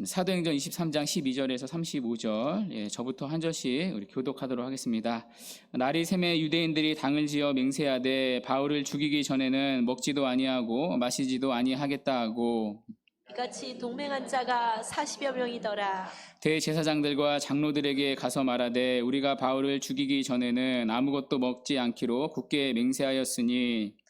사도행전 23장 12절에서 35절, 저부터 한 절씩 우리 교독하도록 하겠습니다. 날이 새매 유대인들이 당을 지어 맹세하되 바울을 죽이기 전에는 먹지도 아니하고 마시지도 아니하겠다 하고 이같이 동맹한 자가 40여 명이더라. 대제사장들과 장로들에게 가서 말하되 우리가 바울을 죽이기 전에는 아무것도 먹지 않기로 굳게 맹세하였으니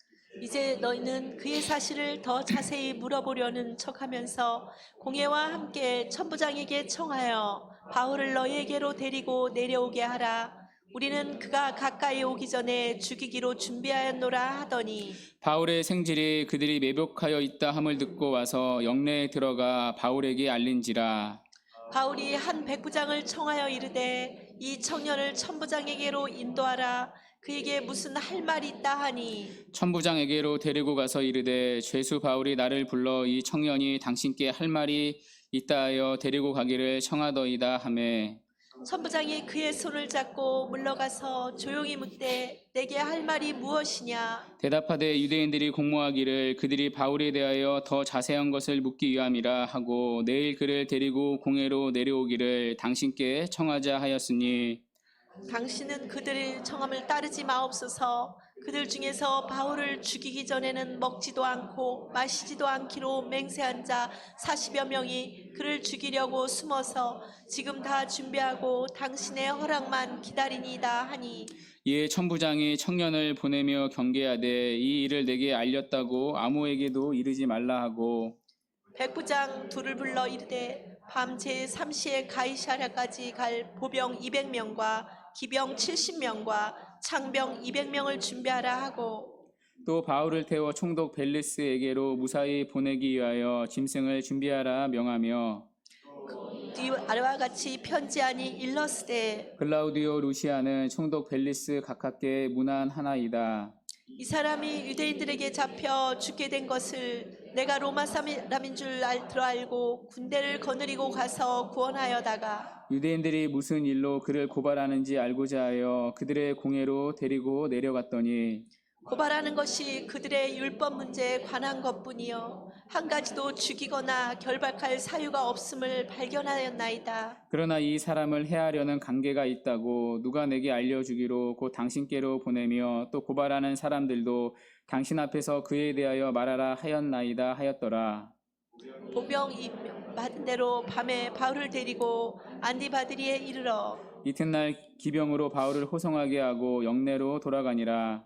이제 너희는 그의 사실을 더 자세히 물어보려는 척하면서 공회와 함께 천부장에게 청하여 바울을 너희에게로 데리고 내려오게 하라. 우리는 그가 가까이 오기 전에 죽이기로 준비하였노라 하더니 바울의 생질이 그들이 매복하여 있다 함을 듣고 와서 영내에 들어가 바울에게 알린지라. 바울이 한 백부장을 청하여 이르되 이 청년을 천부장에게로 인도하라. 그에게 무슨 할 말이 있다 하니 천부장에게로 데리고 가서 이르되 죄수 바울이 나를 불러 이 청년이 당신께 할 말이 있다 하여 데리고 가기를 청하더이다 하매 천부장이 그의 손을 잡고 물러가서 조용히 묻되 내게 할 말이 무엇이냐. 대답하되 유대인들이 공모하기를 그들이 바울에 대하여 더 자세한 것을 묻기 위함이라 하고 내일 그를 데리고 공회로 내려오기를 당신께 청하자 하였으니 당신은 그들의 청함을 따르지 마옵소서. 그들 중에서 바울을 죽이기 전에는 먹지도 않고 마시지도 않기로 맹세한 자 40여 명이 그를 죽이려고 숨어서 지금 다 준비하고 당신의 허락만 기다리니이다 하니 이에 천부장이 청년을 보내며 경계하되 이 일을 내게 알렸다고 아무에게도 이르지 말라 하고 백부장 둘을 불러 이르되 밤 제3시에 가이사랴까지 갈 보병 200명과 기병 70명과 창병 200명을 준비하라 하고 또 바울을 태워 총독 벨리스에게로 무사히 보내기 위하여 짐승을 준비하라 명하며 이와 같이 편지하니 일러스되 글라우디오 루시아는 총독 벨리스 가깝게 문안하나이다. 이 사람이 유대인들에게 잡혀 죽게 된 것을 내가 로마 사람인 줄 알고 군대를 거느리고 가서 구원하여다가 유대인들이 무슨 일로 그를 고발하는지 알고자 하여 그들의 공회로 데리고 내려갔더니 고발하는 것이 그들의 율법 문제에 관한 것뿐이요 한 가지도 죽이거나 결박할 사유가 없음을 발견하였나이다. 그러나 이 사람을 해하려는 관계가 있다고 누가 내게 알려주기로 곧 당신께로 보내며 또 고발하는 사람들도 당신 앞에서 그에 대하여 말하라 하였나이다 하였더라. 보병이 받은 대로 밤에 바울을 데리고 안디바드리에 이르러 이튿날 기병으로 바울을 호송하게 하고 영내로 돌아가니라.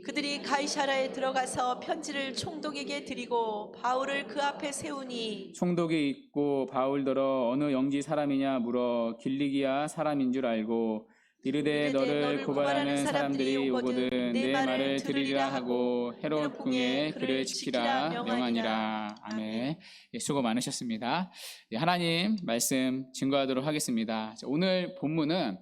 그들이 가이사랴에 들어가서 편지를 총독에게 드리고 바울을 그 앞에 세우니 총독이 있고 바울더러 어느 영지 사람이냐 물어 길리기아 사람인 줄 알고 이르되 너를 고발하는 사람들이 오거든 내 말을 들으리라 하고 헤롯 궁에 그를 지키라 명하니라. 아멘. 수고 많으셨습니다. 하나님 말씀 증거하도록 하겠습니다. 오늘 본문은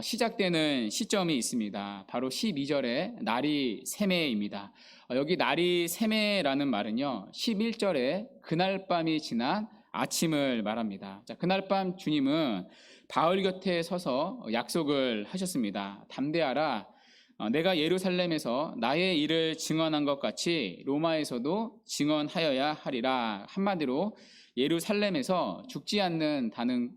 시작되는 시점이 있습니다. 바로 12절에 날이 새매입니다. 여기 날이 새매라는 말은요 11절에 그날 밤이 지난 아침을 말합니다. 그날 밤 주님은 바울 곁에 서서 약속을 하셨습니다. 담대하라. 내가 예루살렘에서 나의 일을 증언한 것 같이 로마에서도 증언하여야 하리라. 한마디로 예루살렘에서 죽지 않는다는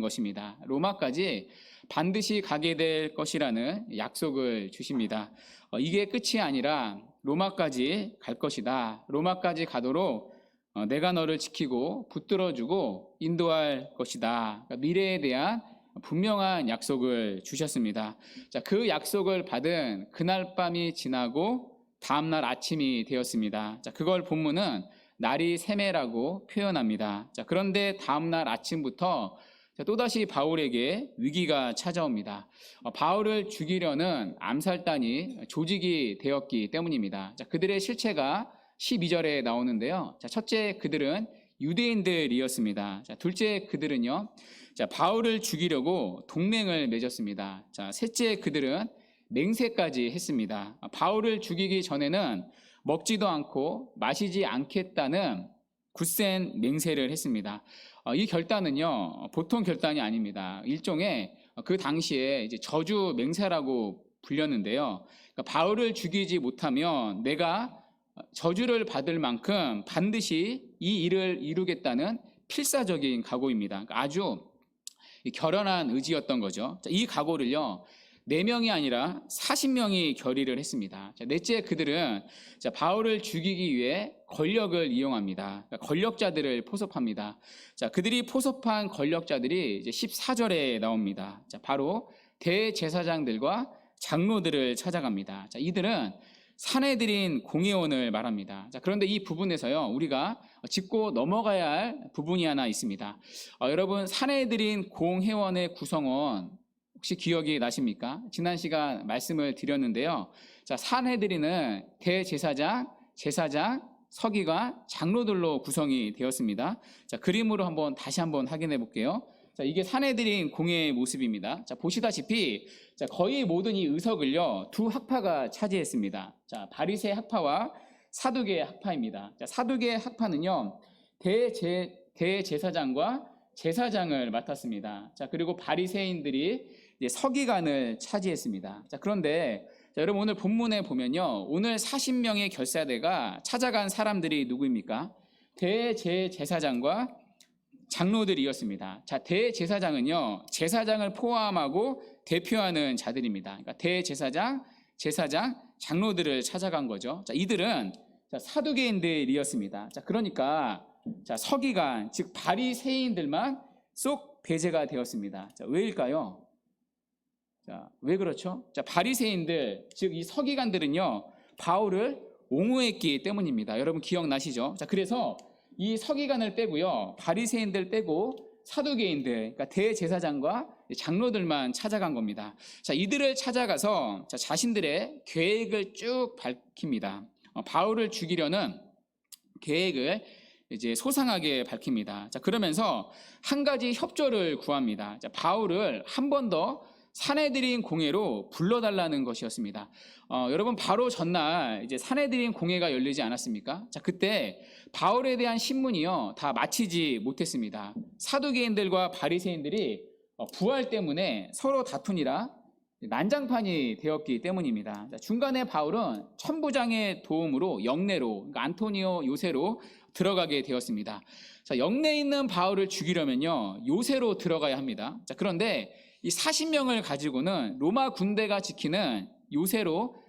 것입니다. 로마까지 반드시 가게 될 것이라는 약속을 주십니다. 이게 끝이 아니라 로마까지 갈 것이다. 로마까지 가도록 내가 너를 지키고 붙들어주고 인도할 것이다. 미래에 대한 분명한 약속을 주셨습니다. 그 약속을 받은 그날 밤이 지나고 다음날 아침이 되었습니다. 그걸 본문은 날이 새매라고 표현합니다. 그런데 다음날 아침부터 또다시 바울에게 위기가 찾아옵니다. 바울을 죽이려는 암살단이 조직이 되었기 때문입니다. 그들의 실체가 12절에 나오는데요. 첫째, 그들은 유대인들이었습니다. 둘째, 그들은요, 바울을 죽이려고 동맹을 맺었습니다. 셋째, 그들은 맹세까지 했습니다. 바울을 죽이기 전에는 먹지도 않고 마시지 않겠다는 굳센 맹세를 했습니다. 이 결단은요 보통 결단이 아닙니다. 일종의 그 당시에 이제 저주 맹세라고 불렸는데요. 바울을 죽이지 못하면 내가 저주를 받을 만큼 반드시 이 일을 이루겠다는 필사적인 각오입니다. 그러니까 아주 결연한 의지였던 거죠. 이 각오를요, 4명이 아니라 40명이 결의를 했습니다. 넷째, 그들은 바울을 죽이기 위해 권력을 이용합니다. 그러니까 권력자들을 포섭합니다. 그들이 포섭한 권력자들이 이제 14절에 나옵니다. 바로 대제사장들과 장로들을 찾아갑니다. 이들은 사내들인 공회원을 말합니다. 그런데 이 부분에서요, 우리가 짚고 넘어가야 할 부분이 하나 있습니다. 여러분, 사내들인 공회원의 구성원 혹시 기억이 나십니까? 지난 시간 말씀을 드렸는데요. 사내들이는 대제사장, 제사장, 서기관, 장로들로 구성이 되었습니다. 그림으로 다시 한번 확인해 볼게요. 이게 사내들인 공회의 모습입니다. 보시다시피 거의 모든 이 의석을요, 두 학파가 차지했습니다. 바리새 학파와 사두개 학파입니다. 사두개 학파는요, 대제사장과 제사장을 맡았습니다. 그리고 바리새인들이 서기관을 차지했습니다. 그런데 여러분, 오늘 본문에 보면요, 오늘 40명의 결사대가 찾아간 사람들이 누구입니까? 대제사장과 장로들이었습니다. 대제사장은요, 제사장을 포함하고 대표하는 자들입니다. 그러니까 대제사장, 제사장, 장로들을 찾아간 거죠. 이들은 사두개인들이었습니다. 그러니까 서기관, 즉 바리새인들만 쏙 배제가 되었습니다. 왜일까요? 왜 그렇죠? 바리새인들, 즉 이 서기관들은요, 바울을 옹호했기 때문입니다. 여러분 기억나시죠? 그래서 이 서기관을 빼고요, 바리새인들 빼고 사두개인들, 그러니까 대제사장과 장로들만 찾아간 겁니다. 이들을 찾아가서 자신들의 계획을 쭉 밝힙니다. 바울을 죽이려는 계획을 이제 소상하게 밝힙니다. 그러면서 한 가지 협조를 구합니다. 바울을 한 번 더 사내들인 공회로 불러달라는 것이었습니다. 여러분, 바로 전날 이제 사내들인 공회가 열리지 않았습니까? 그때 바울에 대한 신문이요, 다 마치지 못했습니다. 사두개인들과 바리새인들이 부활 때문에 서로 다투니라 난장판이 되었기 때문입니다. 중간에 바울은 천부장의 도움으로 영내로, 그러니까 안토니오 요새로 들어가게 되었습니다. 영내에 있는 바울을 죽이려면요, 요새로 들어가야 합니다. 그런데 이 40명을 가지고는 로마 군대가 지키는 요새로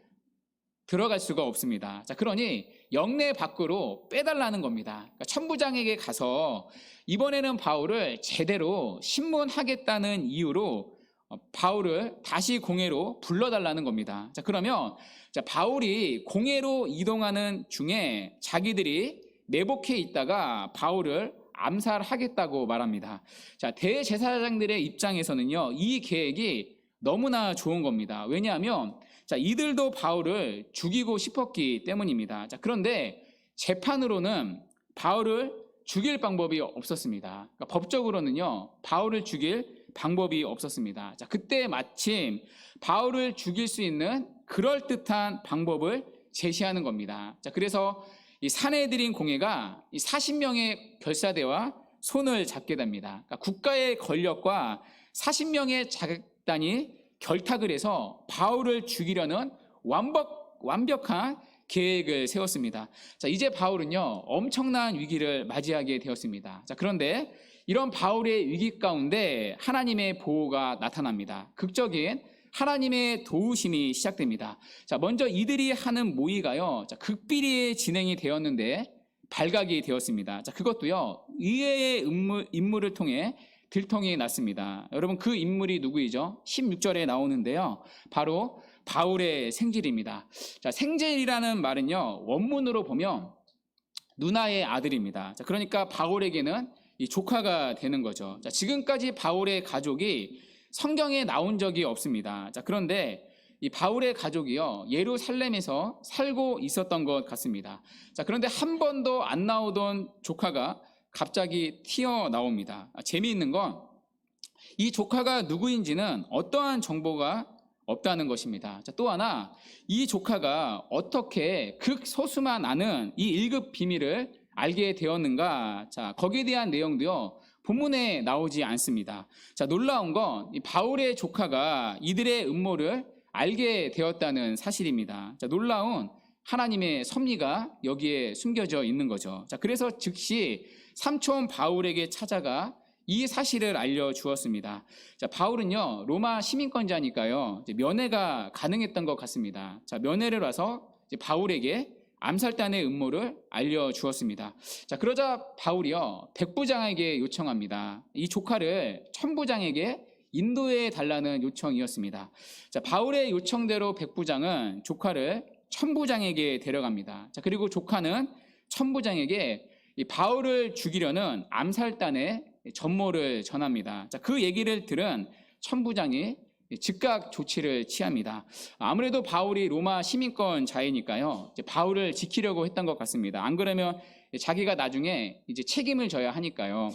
들어갈 수가 없습니다. 그러니 영내 밖으로 빼달라는 겁니다. 그러니까 천부장에게 가서 이번에는 바울을 제대로 신문하겠다는 이유로 바울을 다시 공회로 불러달라는 겁니다. 그러면 바울이 공회로 이동하는 중에 자기들이 내복해 있다가 바울을 암살하겠다고 말합니다. 대제사장들의 입장에서는요, 이 계획이 너무나 좋은 겁니다. 왜냐하면 이들도 바울을 죽이고 싶었기 때문입니다. 그런데 재판으로는 바울을 죽일 방법이 없었습니다. 그러니까 법적으로는요, 바울을 죽일 방법이 없었습니다. 그때 마침 바울을 죽일 수 있는 그럴듯한 방법을 제시하는 겁니다. 그래서 이 사내들인 공회가 이 40명의 결사대와 손을 잡게 됩니다. 그러니까 국가의 권력과 40명의 자객단이 결탁을 해서 바울을 죽이려는 완벽한 계획을 세웠습니다. 이제 바울은요, 엄청난 위기를 맞이하게 되었습니다. 그런데 이런 바울의 위기 가운데 하나님의 보호가 나타납니다. 극적인 하나님의 도우심이 시작됩니다. 먼저 이들이 하는 모의가요, 극비리에 진행이 되었는데 발각이 되었습니다. 그것도요, 의외의 인물을 통해 들통이 났습니다. 여러분, 그 인물이 누구이죠? 16절에 나오는데요, 바로 바울의 생질입니다. 생질이라는 말은요, 원문으로 보면 누나의 아들입니다. 그러니까 바울에게는 이 조카가 되는 거죠. 지금까지 바울의 가족이 성경에 나온 적이 없습니다. 그런데 이 바울의 가족이요, 예루살렘에서 살고 있었던 것 같습니다. 그런데 한 번도 안 나오던 조카가 갑자기 튀어나옵니다. 재미있는 건 이 조카가 누구인지는 어떠한 정보가 없다는 것입니다. 또 하나, 이 조카가 어떻게 극소수만 아는 이 1급 비밀을 알게 되었는가, 거기에 대한 내용도요, 본문에 나오지 않습니다. 놀라운 건 이 바울의 조카가 이들의 음모를 알게 되었다는 사실입니다. 놀라운 하나님의 섭리가 여기에 숨겨져 있는 거죠. 그래서 즉시 삼촌 바울에게 찾아가 이 사실을 알려주었습니다. 자, 바울은요, 로마 시민권자니까요, 이제 면회가 가능했던 것 같습니다. 자, 면회를 와서 이제 바울에게 암살단의 음모를 알려주었습니다. 자, 그러자 바울이요, 백부장에게 요청합니다. 이 조카를 천부장에게 인도해 달라는 요청이었습니다. 자, 바울의 요청대로 백부장은 조카를 천부장에게 데려갑니다. 자, 그리고 조카는 천부장에게 이 바울을 죽이려는 암살단의 전모를 전합니다. 자, 그 얘기를 들은 천부장이 즉각 조치를 취합니다. 아무래도 바울이 로마 시민권자이니까요, 이제 바울을 지키려고 했던 것 같습니다. 안 그러면 자기가 나중에 이제 책임을 져야 하니까요.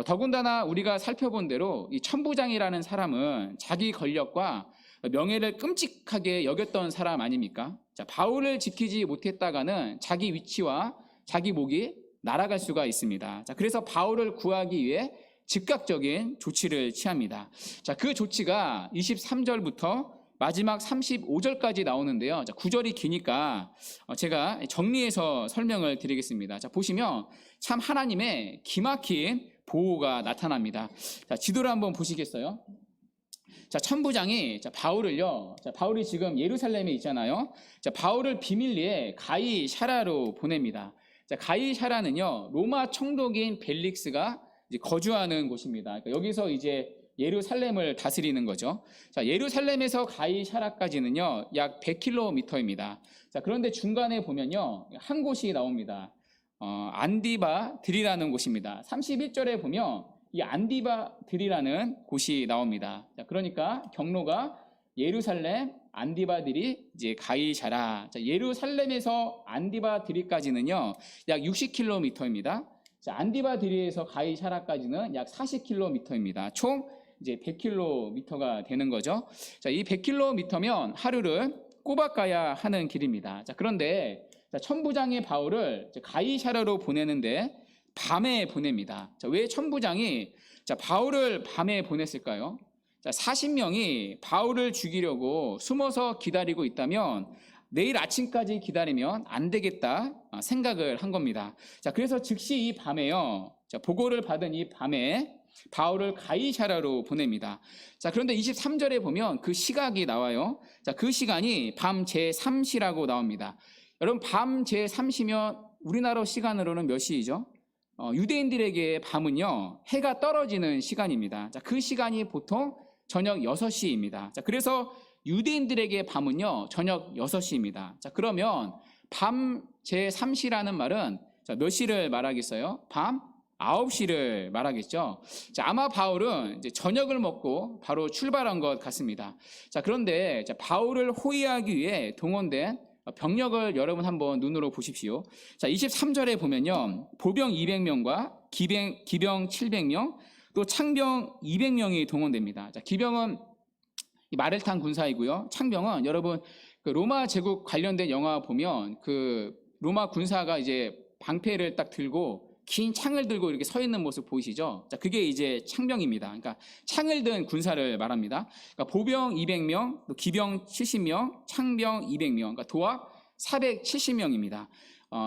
더군다나 우리가 살펴본 대로 이 천부장이라는 사람은 자기 권력과 명예를 끔찍하게 여겼던 사람 아닙니까? 자, 바울을 지키지 못했다가는 자기 위치와 자기 목이 날아갈 수가 있습니다. 자, 그래서 바울을 구하기 위해 즉각적인 조치를 취합니다. 자, 그 조치가 23절부터 마지막 35절까지 나오는데요. 자, 구절이 기니까 제가 정리해서 설명을 드리겠습니다. 자, 보시면 참 하나님의 기막힌 보호가 나타납니다. 자, 지도를 한번 보시겠어요? 자, 천부장이 바울을요, 바울이 지금 예루살렘에 있잖아요. 자, 바울을 비밀리에 가이 샤라로 보냅니다. 자, 가이 샤라는요, 로마 총독인 벨릭스가 이제 거주하는 곳입니다. 그러니까 여기서 이제 예루살렘을 다스리는 거죠. 자, 예루살렘에서 가이 샤라까지는요, 약 100km입니다. 자, 그런데 중간에 보면요, 한 곳이 나옵니다. 안디바들이라는 곳입니다. 31절에 보면 이 안디바들이라는 곳이 나옵니다. 자, 그러니까 경로가 예루살렘, 안디바들이, 이제 가이샤라. 자, 예루살렘에서 안디바들이까지는요, 약 60km입니다. 자, 안디바들이에서 가이샤라까지는 약 40km입니다. 총 이제 100km가 되는 거죠. 자, 이 100km면 하루를 꼬박 가야 하는 길입니다. 자, 그런데 천부장의 바울을 가이샤라로 보내는데 밤에 보냅니다. 자, 왜 천부장이 바울을 밤에 보냈을까요? 자, 40명이 바울을 죽이려고 숨어서 기다리고 있다면 내일 아침까지 기다리면 안 되겠다 생각을 한 겁니다. 자, 그래서 즉시 이 밤에요, 보고를 받은 이 밤에 바울을 가이샤라로 보냅니다. 자, 그런데 23절에 보면 그 시각이 나와요. 자, 그 시간이 밤 제3시라고 나옵니다. 여러분, 밤 제3시면 우리나라 시간으로는 몇 시이죠? 유대인들에게 밤은요, 해가 떨어지는 시간입니다. 자, 그 시간이 보통 저녁 6시입니다. 자, 그래서 유대인들에게 밤은요, 저녁 6시입니다. 자, 그러면 밤 제3시라는 말은 몇 시를 말하겠어요? 밤 9시를 말하겠죠. 자, 아마 바울은 이제 저녁을 먹고 바로 출발한 것 같습니다. 자, 그런데 바울을 호위하기 위해 동원된 병력을 여러분 한번 눈으로 보십시오. 자, 23절에 보면요, 보병 200명과 기병 700명, 또 창병 200명이 동원됩니다. 자, 기병은 말을 탄 군사이고요. 창병은 여러분 그 로마 제국 관련된 영화 보면 그 로마 군사가 이제 방패를 딱 들고 긴 창을 들고 이렇게 서 있는 모습 보이시죠? 자, 그게 이제 창병입니다. 그러니까 창을 든 군사를 말합니다. 그러니까 보병 200명, 또 기병 70명, 창병 200명, 그러니까 도합 470명입니다.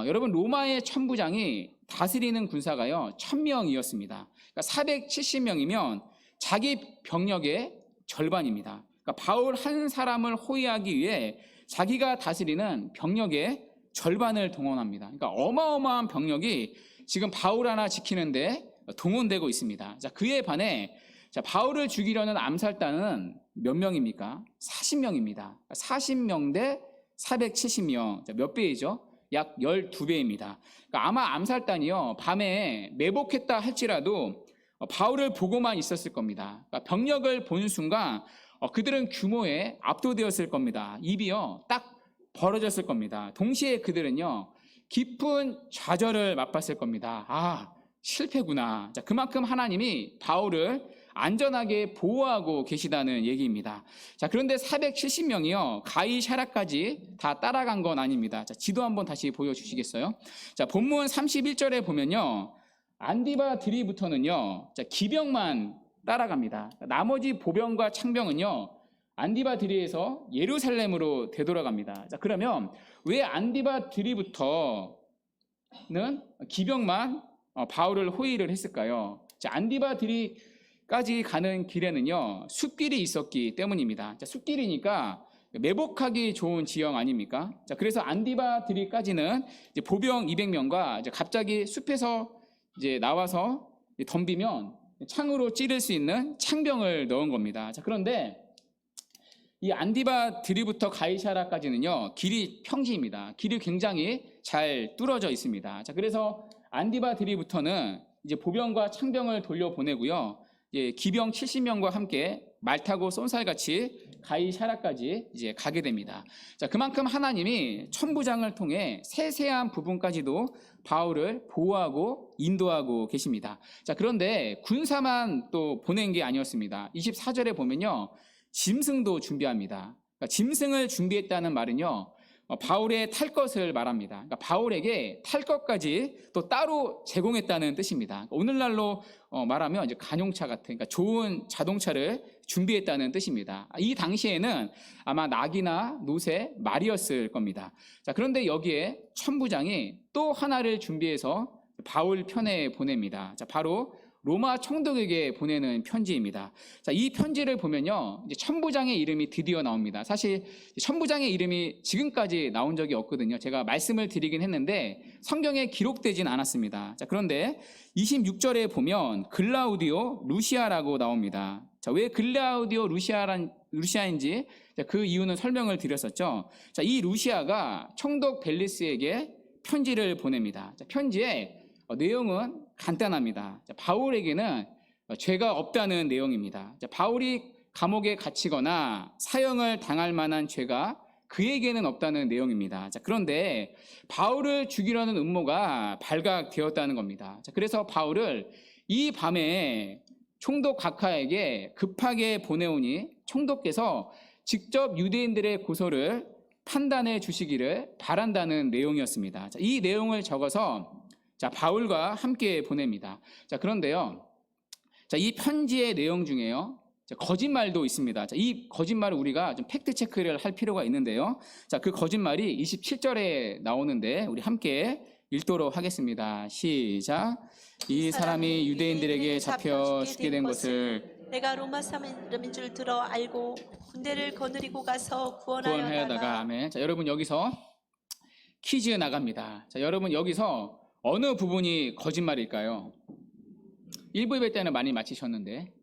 여러분, 로마의 천부장이 다스리는 군사가요, 1000명이었습니다. 그러니까 470명이면 자기 병력의 절반입니다. 그러니까 바울 한 사람을 호위하기 위해 자기가 다스리는 병력의 절반을 동원합니다. 그러니까 어마어마한 병력이 지금 바울 하나 지키는데 동원되고 있습니다. 자, 그에 반해 바울을 죽이려는 암살단은 몇 명입니까? 40명입니다. 40명 대 470명. 자, 몇 배이죠? 약 12배입니다. 그러니까 아마 암살단이요, 밤에 매복했다 할지라도 바울을 보고만 있었을 겁니다. 그러니까 병력을 본 순간 그들은 규모에 압도되었을 겁니다. 입이요, 딱 벌어졌을 겁니다. 동시에 그들은요, 깊은 좌절을 맛봤을 겁니다. 아, 실패구나. 자, 그만큼 하나님이 바울을 안전하게 보호하고 계시다는 얘기입니다. 자, 그런데 470명이요, 가이샤라까지 다 따라간 건 아닙니다. 자, 지도 한번 다시 보여주시겠어요? 자, 본문 31절에 보면요, 안디바들이부터는요, 기병만 따라갑니다. 나머지 보병과 창병은요, 안디바들이에서 예루살렘으로 되돌아갑니다. 자, 그러면 왜 안디바들이부터는 기병만 바울을 호위를 했을까요? 자, 안디바드리까지 가는 길에는요, 숲길이 있었기 때문입니다. 자, 숲길이니까 매복하기 좋은 지형 아닙니까? 자, 그래서 안디바드리까지는 이제 보병 200명과 이제 갑자기 숲에서 이제 나와서 덤비면 창으로 찌를 수 있는 창병을 넣은 겁니다. 자, 그런데 이 안디바드리부터 가이사라까지는요, 길이 평지입니다. 길이 굉장히 잘 뚫어져 있습니다. 자, 그래서 안디바드리부터는 이제 보병과 창병을 돌려보내고요, 기병 70명과 함께 말 타고 쏜살같이 가이사라까지 이제 가게 됩니다. 자, 그만큼 하나님이 천부장을 통해 세세한 부분까지도 바울을 보호하고 인도하고 계십니다. 자, 그런데 군사만 또 보낸 게 아니었습니다. 24절에 보면요, 짐승도 준비합니다. 그러니까 짐승을 준비했다는 말은요, 바울의 탈 것을 말합니다. 그러니까 바울에게 탈 것까지 또 따로 제공했다는 뜻입니다. 오늘날로 말하면 이제 간용차 같은, 그러니까 좋은 자동차를 준비했다는 뜻입니다. 이 당시에는 아마 낙이나 노새, 말이었을 겁니다. 자, 그런데 여기에 천부장이 또 하나를 준비해서 바울 편에 보냅니다. 자, 바로 로마 총독에게 보내는 편지입니다. 자, 이 편지를 보면요, 이제 천부장의 이름이 드디어 나옵니다. 사실 천부장의 이름이 지금까지 나온 적이 없거든요. 제가 말씀을 드리긴 했는데 성경에 기록되진 않았습니다. 자, 그런데 26절에 보면 글라우디오 루시아라고 나옵니다. 자, 왜 글라우디오 루시아인지 그 이유는 설명을 드렸었죠. 자, 이 루시아가 총독 벨리스에게 편지를 보냅니다. 자, 편지에 내용은 간단합니다. 자, 바울에게는 죄가 없다는 내용입니다. 자, 바울이 감옥에 갇히거나 사형을 당할 만한 죄가 그에게는 없다는 내용입니다. 자, 그런데 바울을 죽이려는 음모가 발각되었다는 겁니다. 자, 그래서 바울을 이 밤에 총독 각하에게 급하게 보내오니 총독께서 직접 유대인들의 고소를 판단해 주시기를 바란다는 내용이었습니다. 자, 이 내용을 적어서 바울과 함께 보냅니다. 자, 그런데요, 자, 이 편지의 내용 중에요, 거짓말도 있습니다. 자, 이 거짓말을 우리가 좀 팩트 체크를 할 필요가 있는데요. 자, 그 거짓말이 27절에 나오는데 우리 함께 읽도록 하겠습니다. 시작. 이 사람이 유대인들에게 잡혀 죽게 된 것을 내가 로마 사람인 줄 들어 알고 군대를 거느리고 가서 구원하여다가. 아멘. 자, 여러분 여기서 퀴즈 나갑니다. 자, 여러분 여기서 어느 부분이 거짓말일까요? 1부 예배 때는 많이 맞히셨는데,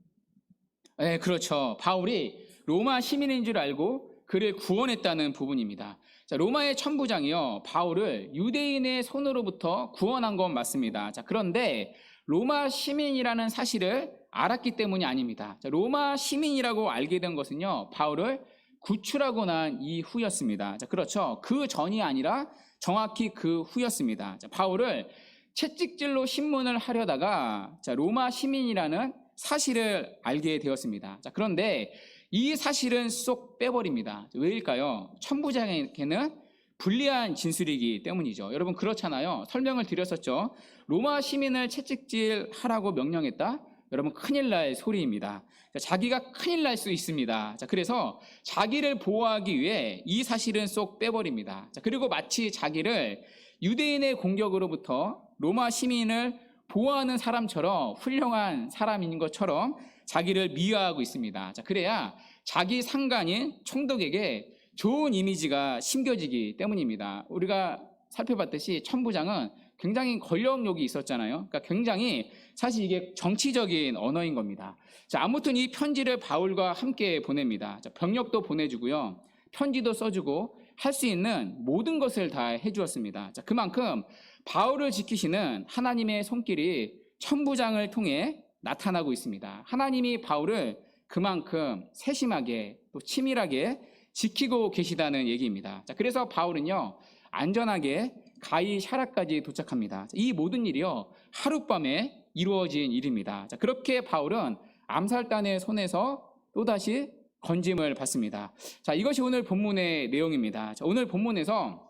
네, 그렇죠. 바울이 로마 시민인 줄 알고 그를 구원했다는 부분입니다. 자, 로마의 천부장이요, 바울을 유대인의 손으로부터 구원한 건 맞습니다. 자, 그런데 로마 시민이라는 사실을 알았기 때문이 아닙니다. 자, 로마 시민이라고 알게 된 것은요, 바울을 구출하고 난 이후였습니다. 자, 그렇죠. 그 전이 아니라 정확히 그 후였습니다. 자, 바울을 채찍질로 신문을 하려다가 로마 시민이라는 사실을 알게 되었습니다. 자, 그런데 이 사실은 쏙 빼버립니다. 왜일까요? 천부장에게는 불리한 진술이기 때문이죠. 여러분 그렇잖아요. 설명을 드렸었죠. 로마 시민을 채찍질하라고 명령했다? 여러분 큰일 날 소리입니다. 자기가 큰일 날 수 있습니다. 자, 그래서 자기를 보호하기 위해 이 사실은 쏙 빼버립니다. 자, 그리고 마치 자기를 유대인의 공격으로부터 로마 시민을 보호하는 사람처럼 훌륭한 사람인 것처럼 자기를 미화하고 있습니다. 자, 그래야 자기 상관인 총독에게 좋은 이미지가 심겨지기 때문입니다. 우리가 살펴봤듯이 천부장은 굉장히 권력욕이 있었잖아요. 그러니까 굉장히 사실 이게 정치적인 언어인 겁니다. 자, 아무튼 이 편지를 바울과 함께 보냅니다. 자, 병력도 보내주고요, 편지도 써주고 할 수 있는 모든 것을 다 해주었습니다. 자, 그만큼 바울을 지키시는 하나님의 손길이 천부장을 통해 나타나고 있습니다. 하나님이 바울을 그만큼 세심하게 또 치밀하게 지키고 계시다는 얘기입니다. 자, 그래서 바울은요, 안전하게 가이사라까지 도착합니다. 이 모든 일이요, 하룻밤에 이루어진 일입니다. 자, 그렇게 바울은 암살단의 손에서 또다시 건짐을 받습니다. 자, 이것이 오늘 본문의 내용입니다. 자, 오늘 본문에서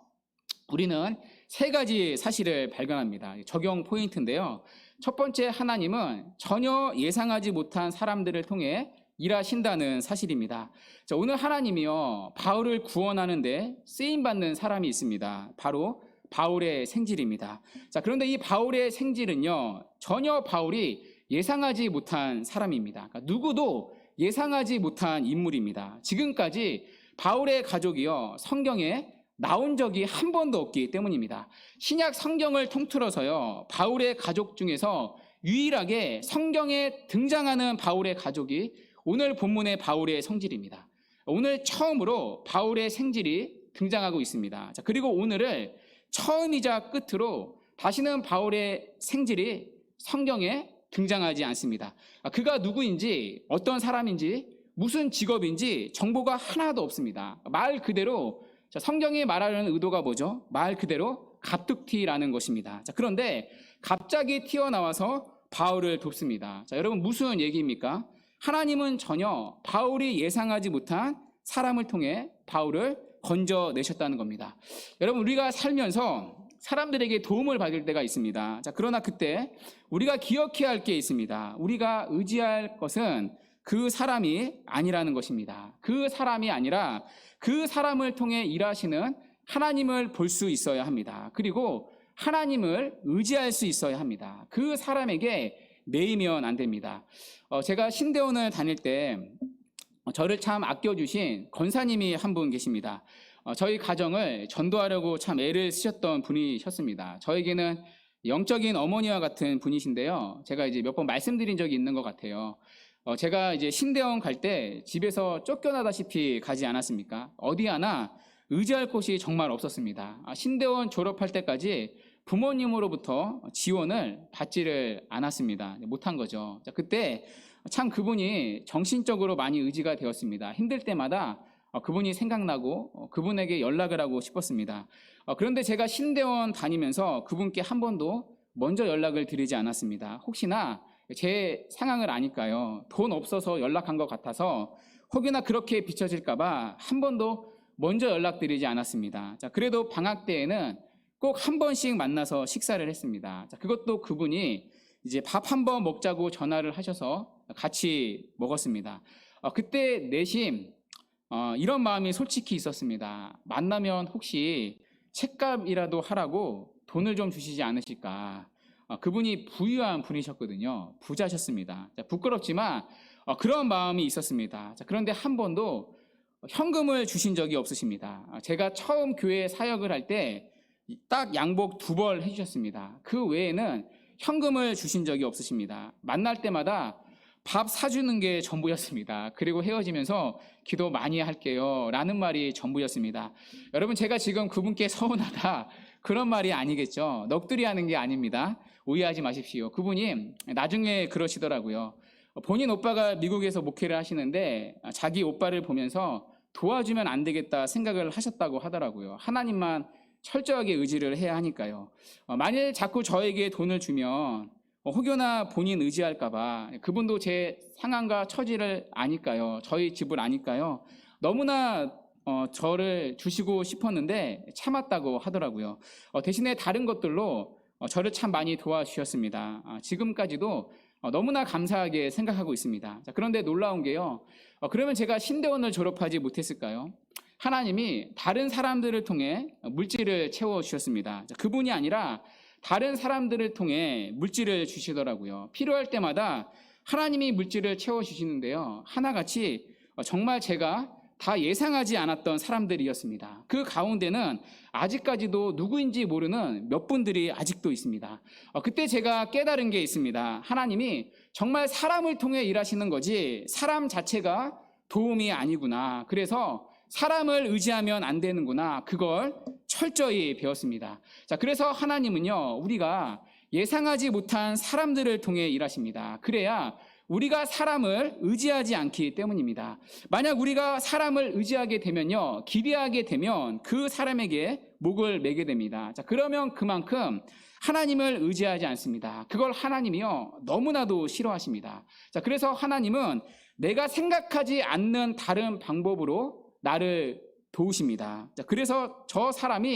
우리는 세 가지 사실을 발견합니다. 적용 포인트인데요. 첫 번째, 하나님은 전혀 예상하지 못한 사람들을 통해 일하신다는 사실입니다. 자, 오늘 하나님이요, 바울을 구원하는데 쓰임받는 사람이 있습니다. 바로 바울의 생질입니다. 자, 그런데 이 바울의 생질은요, 전혀 바울이 예상하지 못한 사람입니다. 그러니까 누구도 예상하지 못한 인물입니다. 지금까지 바울의 가족이요, 성경에 나온 적이 한 번도 없기 때문입니다. 신약 성경을 통틀어서요, 바울의 가족 중에서 유일하게 성경에 등장하는 바울의 가족이 오늘 본문의 바울의 성질입니다. 오늘 처음으로 바울의 생질이 등장하고 있습니다. 자, 그리고 오늘을 처음이자 끝으로 다시는 바울의 생질이 성경에 등장하지 않습니다. 그가 누구인지, 어떤 사람인지, 무슨 직업인지 정보가 하나도 없습니다. 말 그대로 성경이 말하려는 의도가 뭐죠? 말 그대로 갑툭튀라는 것입니다. 자, 그런데 갑자기 튀어나와서 바울을 돕습니다. 자, 여러분 무슨 얘기입니까? 하나님은 전혀 바울이 예상하지 못한 사람을 통해 바울을 건져내셨다는 겁니다. 여러분, 우리가 살면서 사람들에게 도움을 받을 때가 있습니다. 자, 그러나 그때 우리가 기억해야 할 게 있습니다. 우리가 의지할 것은 그 사람이 아니라는 것입니다. 그 사람이 아니라 그 사람을 통해 일하시는 하나님을 볼 수 있어야 합니다. 그리고 하나님을 의지할 수 있어야 합니다. 그 사람에게 매이면 안 됩니다. 제가 신대원을 다닐 때 저를 참 아껴주신 권사님이 한 분 계십니다. 저희 가정을 전도하려고 참 애를 쓰셨던 분이셨습니다. 저에게는 영적인 어머니와 같은 분이신데요. 제가 이제 몇 번 말씀드린 적이 있는 것 같아요. 제가 이제 신대원 갈 때 집에서 쫓겨나다시피 가지 않았습니까? 어디 하나 의지할 곳이 정말 없었습니다. 신대원 졸업할 때까지 부모님으로부터 지원을 받지를 않았습니다. 못한 거죠. 그때 참 그분이 정신적으로 많이 의지가 되었습니다. 힘들 때마다 그분이 생각나고 그분에게 연락을 하고 싶었습니다. 그런데 제가 신대원 다니면서 그분께 한 번도 먼저 연락을 드리지 않았습니다. 혹시나 제 상황을 아니까요. 돈 없어서 연락한 것 같아서 혹여나 그렇게 비춰질까 봐 한 번도 먼저 연락드리지 않았습니다. 자, 그래도 방학 때에는 꼭 한 번씩 만나서 식사를 했습니다. 자, 그것도 그분이 이제 밥 한 번 먹자고 전화를 하셔서 같이 먹었습니다. 그때 내심 이런 마음이 솔직히 있었습니다. 만나면 혹시 책값이라도 하라고 돈을 좀 주시지 않으실까. 그분이 부유한 분이셨거든요. 부자셨습니다. 자, 부끄럽지만 그런 마음이 있었습니다. 자, 그런데 한 번도 현금을 주신 적이 없으십니다. 제가 처음 교회 사역을 할 때 딱 양복 2벌 해주셨습니다. 그 외에는 현금을 주신 적이 없으십니다. 만날 때마다 밥 사주는 게 전부였습니다. 그리고 헤어지면서 기도 많이 할게요 라는 말이 전부였습니다. 여러분, 제가 지금 그분께 서운하다 그런 말이 아니겠죠. 넋두리 하는 게 아닙니다. 오해하지 마십시오. 그분이 나중에 그러시더라고요. 본인 오빠가 미국에서 목회를 하시는데 자기 오빠를 보면서 도와주면 안 되겠다 생각을 하셨다고 하더라고요. 하나님만 철저하게 의지를 해야 하니까요. 만일 자꾸 저에게 돈을 주면 혹여나 본인 의지할까봐, 그분도 제 상황과 처지를 아니까요. 저희 집을 아니까요. 너무나 저를 주시고 싶었는데 참았다고 하더라고요. 대신에 다른 것들로 저를 참 많이 도와주셨습니다. 지금까지도 너무나 감사하게 생각하고 있습니다. 자, 그런데 놀라운 게요. 그러면 제가 신대원을 졸업하지 못했을까요? 하나님이 다른 사람들을 통해 물질을 채워주셨습니다. 자, 그분이 아니라 다른 사람들을 통해 물질을 주시더라고요. 필요할 때마다 하나님이 물질을 채워주시는데요. 하나같이 정말 제가 다 예상하지 않았던 사람들이었습니다. 그 가운데는 아직까지도 누구인지 모르는 몇 분들이 아직도 있습니다. 그때 제가 깨달은 게 있습니다. 하나님이 정말 사람을 통해 일하시는 거지 사람 자체가 도움이 아니구나. 그래서 사람을 의지하면 안 되는구나. 그걸 철저히 배웠습니다. 자, 그래서 하나님은요, 우리가 예상하지 못한 사람들을 통해 일하십니다. 그래야 우리가 사람을 의지하지 않기 때문입니다. 만약 우리가 사람을 의지하게 되면요, 기대하게 되면 그 사람에게 목을 매게 됩니다. 자, 그러면 그만큼 하나님을 의지하지 않습니다. 그걸 하나님이요, 너무나도 싫어하십니다. 자, 그래서 하나님은 내가 생각하지 않는 다른 방법으로 나를 도우십니다. 자, 그래서 저 사람이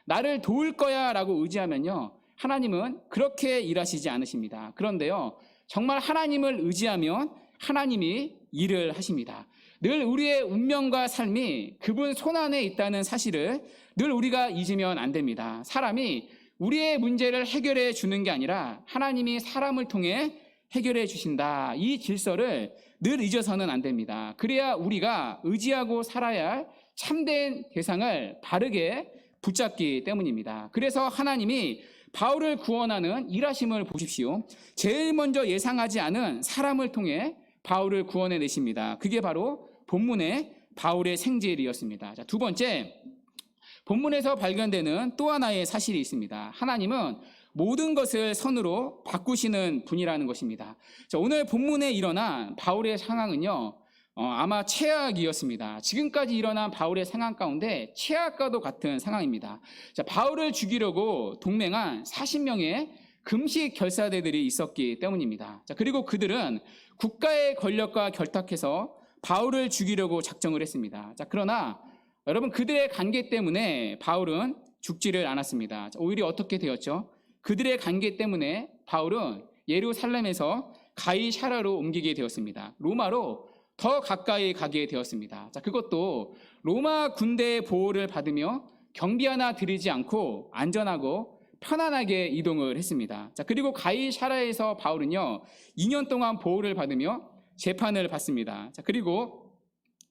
나를 도울 거야 라고 의지하면요, 하나님은 그렇게 일하시지 않으십니다. 그런데요, 정말 하나님을 의지하면 하나님이 일을 하십니다. 늘 우리의 운명과 삶이 그분 손안에 있다는 사실을 늘 우리가 잊으면 안 됩니다. 사람이 우리의 문제를 해결해 주는 게 아니라 하나님이 사람을 통해 해결해 주신다. 이 질서를 늘 잊어서는 안 됩니다. 그래야 우리가 의지하고 살아야 할 참된 대상을 바르게 붙잡기 때문입니다. 그래서 하나님이 바울을 구원하는 일하심을 보십시오. 제일 먼저 예상하지 않은 사람을 통해 바울을 구원해 내십니다. 그게 바로 본문의 바울의 생질이었습니다. 자, 두 번째, 본문에서 발견되는 또 하나의 사실이 있습니다. 하나님은 모든 것을 선으로 바꾸시는 분이라는 것입니다. 자, 오늘 본문에 일어난 바울의 상황은요, 아마 최악이었습니다. 지금까지 일어난 바울의 상황 가운데 최악과도 같은 상황입니다. 자, 바울을 죽이려고 동맹한 40명의 금식 결사대들이 있었기 때문입니다. 자, 그리고 그들은 국가의 권력과 결탁해서 바울을 죽이려고 작정을 했습니다. 자, 그러나 여러분, 그들의 관계 때문에 바울은 죽지를 않았습니다. 자, 오히려 어떻게 되었죠? 그들의 관계 때문에 바울은 예루살렘에서 가이사랴로 옮기게 되었습니다. 로마로 더 가까이 가게 되었습니다. 자, 그것도 로마 군대의 보호를 받으며 경비 하나 드리지 않고 안전하고 편안하게 이동을 했습니다. 자, 그리고 가이사랴에서 바울은요, 2년 동안 보호를 받으며 재판을 받습니다. 자, 그리고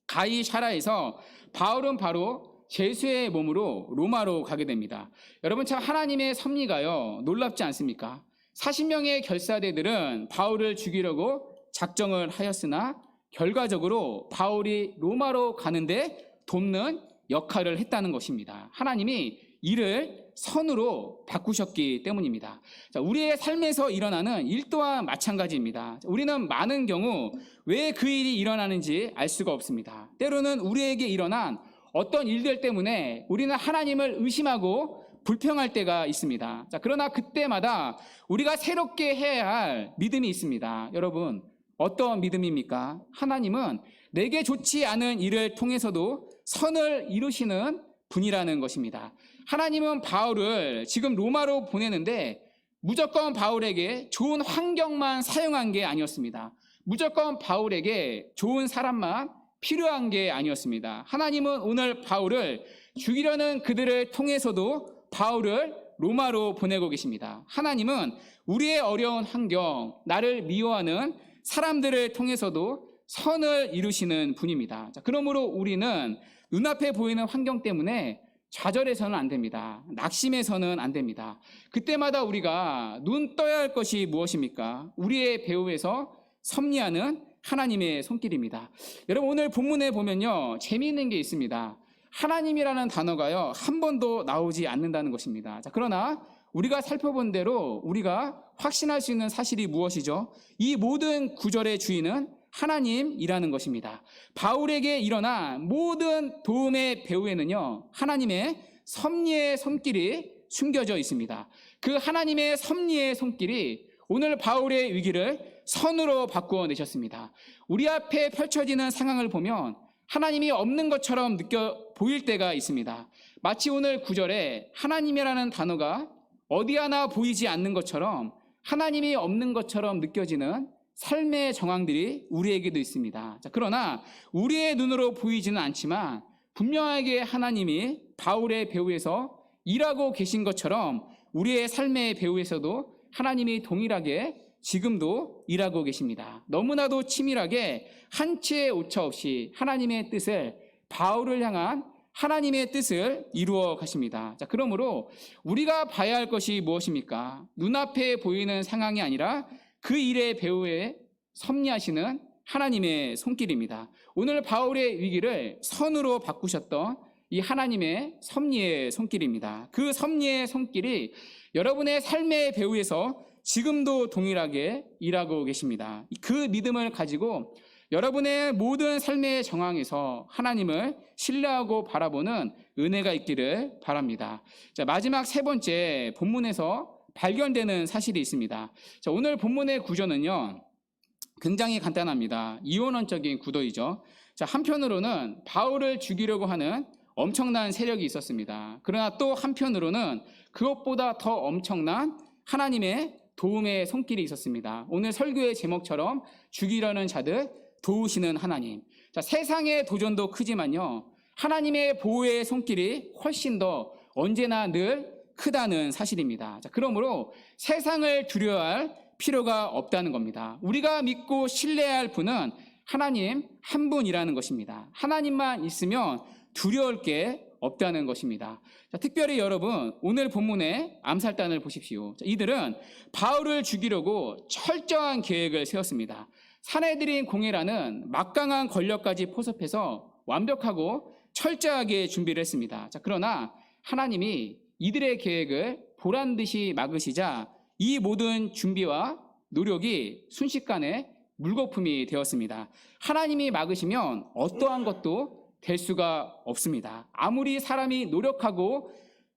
가이사랴에서 바울은 바로 제수의 몸으로 로마로 가게 됩니다. 여러분, 참 하나님의 섭리가요, 놀랍지 않습니까? 40명의 결사대들은 바울을 죽이려고 작정을 하였으나 결과적으로 바울이 로마로 가는데 돕는 역할을 했다는 것입니다. 하나님이 이를 선으로 바꾸셨기 때문입니다. 자, 우리의 삶에서 일어나는 일 또한 마찬가지입니다. 우리는 많은 경우 왜 그 일이 일어나는지 알 수가 없습니다. 때로는 우리에게 일어난 어떤 일들 때문에 우리는 하나님을 의심하고 불평할 때가 있습니다. 자, 그러나 그때마다 우리가 새롭게 해야 할 믿음이 있습니다. 여러분, 어떤 믿음입니까? 하나님은 내게 좋지 않은 일을 통해서도 선을 이루시는 분이라는 것입니다. 하나님은 바울을 지금 로마로 보내는데 무조건 바울에게 좋은 환경만 사용한 게 아니었습니다. 무조건 바울에게 좋은 사람만 필요한 게 아니었습니다. 하나님은 오늘 바울을 죽이려는 그들을 통해서도 바울을 로마로 보내고 계십니다. 하나님은 우리의 어려운 환경, 나를 미워하는 사람들을 통해서도 선을 이루시는 분입니다. 자, 그러므로 우리는 눈앞에 보이는 환경 때문에 좌절해서는 안 됩니다. 낙심해서는 안 됩니다. 그때마다 우리가 눈 떠야 할 것이 무엇입니까? 우리의 배후에서 섭리하는 하나님의 손길입니다. 여러분, 오늘 본문에 보면요, 재미있는 게 있습니다. 하나님이라는 단어가요, 한 번도 나오지 않는다는 것입니다. 자, 그러나 우리가 살펴본 대로 우리가 확신할 수 있는 사실이 무엇이죠? 이 모든 구절의 주인은 하나님이라는 것입니다. 바울에게 일어난 모든 도움의 배후에는요, 하나님의 섭리의 손길이 숨겨져 있습니다. 그 하나님의 섭리의 손길이 오늘 바울의 위기를 선으로 바꾸어 내셨습니다. 우리 앞에 펼쳐지는 상황을 보면 하나님이 없는 것처럼 보일 때가 있습니다. 마치 오늘 구절에 하나님이라는 단어가 어디 하나 보이지 않는 것처럼 하나님이 없는 것처럼 느껴지는 삶의 정황들이 우리에게도 있습니다. 자, 그러나 우리의 눈으로 보이지는 않지만 분명하게 하나님이 바울의 배후에서 일하고 계신 것처럼 우리의 삶의 배후에서도 하나님이 동일하게 지금도 일하고 계십니다. 너무나도 치밀하게 한치의 오차 없이 하나님의 뜻을, 바울을 향한 하나님의 뜻을 이루어 가십니다. 자, 그러므로 우리가 봐야 할 것이 무엇입니까? 눈앞에 보이는 상황이 아니라 그 일의 배후에 섭리하시는 하나님의 손길입니다. 오늘 바울의 위기를 선으로 바꾸셨던 이 하나님의 섭리의 손길입니다. 그 섭리의 손길이 여러분의 삶의 배후에서 지금도 동일하게 일하고 계십니다. 그 믿음을 가지고 여러분의 모든 삶의 정황에서 하나님을 신뢰하고 바라보는 은혜가 있기를 바랍니다. 자, 마지막 세 번째, 본문에서 발견되는 사실이 있습니다. 자, 오늘 본문의 구조는요, 굉장히 간단합니다. 이원론적인 구도이죠. 자, 한편으로는 바울을 죽이려고 하는 엄청난 세력이 있었습니다. 그러나 또 한편으로는 그것보다 더 엄청난 하나님의 도움의 손길이 있었습니다. 오늘 설교의 제목처럼 죽이려는 자들 도우시는 하나님. 자, 세상의 도전도 크지만요, 하나님의 보호의 손길이 훨씬 더 언제나 늘 크다는 사실입니다. 자, 그러므로 세상을 두려워할 필요가 없다는 겁니다. 우리가 믿고 신뢰할 분은 하나님 한 분이라는 것입니다. 하나님만 있으면 두려울 게 없다는 것입니다. 자, 특별히 여러분, 오늘 본문의 암살단을 보십시오. 자, 이들은 바울을 죽이려고 철저한 계획을 세웠습니다. 사내들인 공회라는 막강한 권력까지 포섭해서 완벽하고 철저하게 준비를 했습니다. 자, 그러나 하나님이 이들의 계획을 보란듯이 막으시자 이 모든 준비와 노력이 순식간에 물거품이 되었습니다. 하나님이 막으시면 어떠한 것도 될 수가 없습니다. 아무리 사람이 노력하고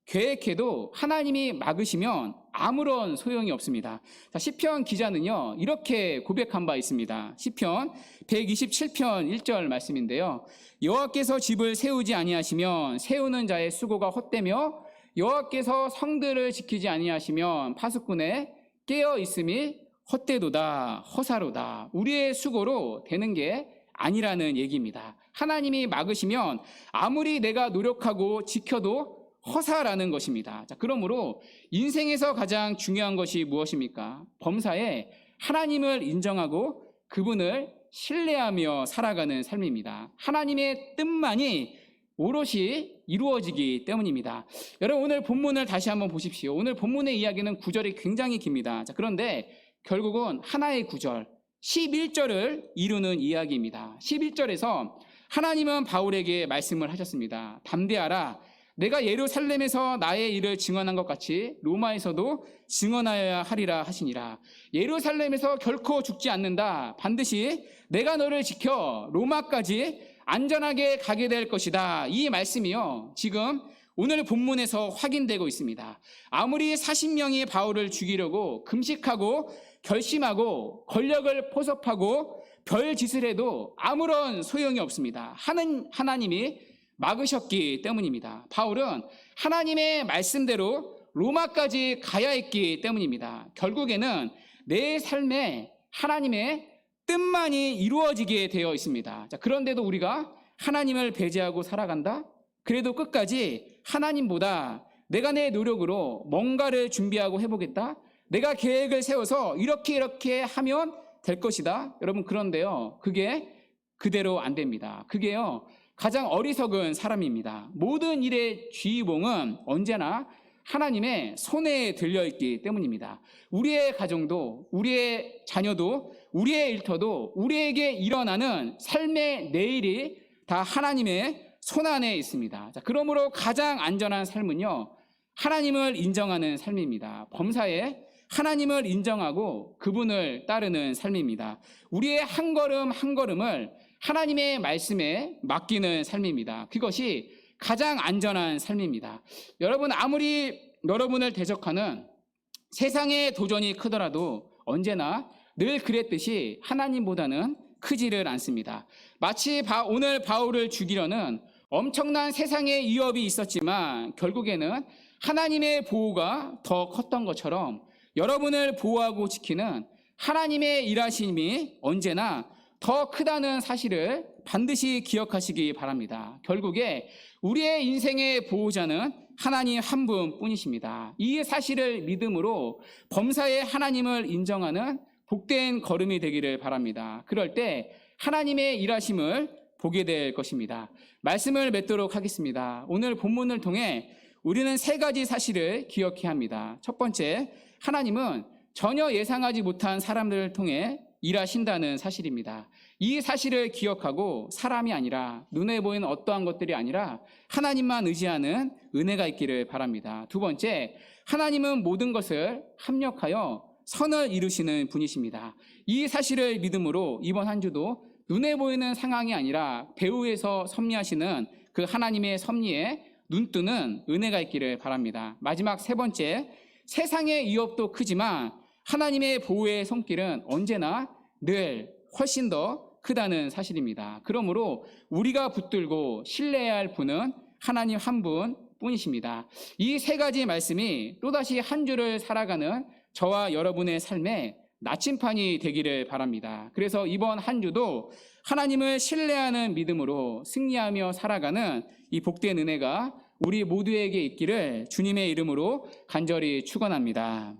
계획해도 하나님이 막으시면 아무런 소용이 없습니다. 자, 시편 기자는요, 이렇게 고백한 바 있습니다. 시편 127편 1절 말씀인데요. 여호와께서 집을 세우지 아니하시면 세우는 자의 수고가 헛되며 여호와께서 성들을 지키지 아니하시면 파수꾼의 깨어 있음이 헛되도다, 허사로다. 우리의 수고로 되는 게 아니라는 얘기입니다. 하나님이 막으시면 아무리 내가 노력하고 지켜도 허사라는 것입니다. 자, 그러므로 인생에서 가장 중요한 것이 무엇입니까? 범사에 하나님을 인정하고 그분을 신뢰하며 살아가는 삶입니다. 하나님의 뜻만이 오롯이 이루어지기 때문입니다. 여러분, 오늘 본문을 다시 한번 보십시오. 오늘 본문의 이야기는 구절이 굉장히 깁니다. 자, 그런데 결국은 하나의 구절 11절을 이루는 이야기입니다. 11절에서 하나님은 바울에게 말씀을 하셨습니다. 담대하라. 내가 예루살렘에서 나의 일을 증언한 것 같이 로마에서도 증언하여야 하리라 하시니라. 예루살렘에서 결코 죽지 않는다. 반드시 내가 너를 지켜 로마까지 안전하게 가게 될 것이다. 이 말씀이요, 지금 오늘 본문에서 확인되고 있습니다. 아무리 40명이 바울을 죽이려고 금식하고 결심하고 권력을 포섭하고 별짓을 해도 아무런 소용이 없습니다. 하나님이 막으셨기 때문입니다. 바울은 하나님의 말씀대로 로마까지 가야 했기 때문입니다. 결국에는 내 삶에 하나님의 뜻만이 이루어지게 되어 있습니다. 자, 그런데도 우리가 하나님을 배제하고 살아간다? 그래도 끝까지 하나님보다 내가 내 노력으로 뭔가를 준비하고 해보겠다? 내가 계획을 세워서 이렇게 하면 될 것이다. 여러분, 그런데요, 그게 그대로 안 됩니다. 그게요, 가장 어리석은 사람입니다. 모든 일의 주인공은 언제나 하나님의 손에 들려있기 때문입니다. 우리의 가정도, 우리의 자녀도, 우리의 일터도, 우리에게 일어나는 삶의 내일이 다 하나님의 손 안에 있습니다. 자, 그러므로 가장 안전한 삶은요, 하나님을 인정하는 삶입니다. 범사에 하나님을 인정하고 그분을 따르는 삶입니다. 우리의 한 걸음 한 걸음을 하나님의 말씀에 맡기는 삶입니다. 그것이 가장 안전한 삶입니다. 여러분, 아무리 여러분을 대적하는 세상의 도전이 크더라도 언제나 늘 그랬듯이 하나님보다는 크지를 않습니다. 마치 오늘 바울을 죽이려는 엄청난 세상의 위협이 있었지만 결국에는 하나님의 보호가 더 컸던 것처럼 여러분을 보호하고 지키는 하나님의 일하심이 언제나 더 크다는 사실을 반드시 기억하시기 바랍니다. 결국에 우리의 인생의 보호자는 하나님 한 분뿐이십니다. 이 사실을 믿음으로 범사에 하나님을 인정하는 복된 걸음이 되기를 바랍니다. 그럴 때 하나님의 일하심을 보게 될 것입니다. 말씀을 맺도록 하겠습니다. 오늘 본문을 통해 우리는 세 가지 사실을 기억해야 합니다. 첫 번째, 하나님은 전혀 예상하지 못한 사람들을 통해 일하신다는 사실입니다. 이 사실을 기억하고 사람이 아니라 눈에 보이는 어떠한 것들이 아니라 하나님만 의지하는 은혜가 있기를 바랍니다. 두 번째, 하나님은 모든 것을 합력하여 선을 이루시는 분이십니다. 이 사실을 믿음으로 이번 한 주도 눈에 보이는 상황이 아니라 배후에서 섭리하시는 그 하나님의 섭리에 눈뜨는 은혜가 있기를 바랍니다. 마지막 세 번째, 세상의 위협도 크지만 하나님의 보호의 손길은 언제나 늘 훨씬 더 크다는 사실입니다. 그러므로 우리가 붙들고 신뢰해야 할 분은 하나님 한 분뿐이십니다. 이 세 가지 말씀이 또다시 한 주를 살아가는 저와 여러분의 삶에 나침판이 되기를 바랍니다. 그래서 이번 한 주도 하나님을 신뢰하는 믿음으로 승리하며 살아가는 이 복된 은혜가 우리 모두에게 있기를 주님의 이름으로 간절히 축원합니다.